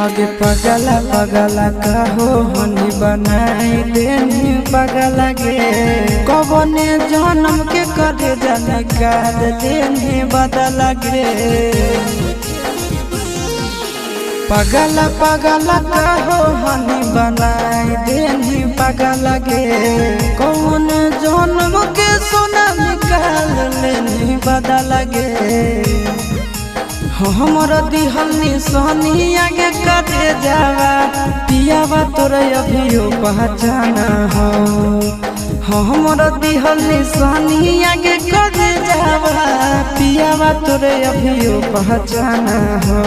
आगे पगला पगला कहो हनी बनाई देनी पगला गे कबने जन्म के करे जाने काल देनी बदला गे पगला पगला कहो हनी बनाई देनी पगला गे कौन जन्म के सोना निकाल लेनी बदला गे हमर दिहल निशानी आगे कटे जावा पियावा तोरे अभियो पहचाना हो हमर दिहल निशानी आगे कटे जावा पियावा तोरे अभियो पहचाना हो।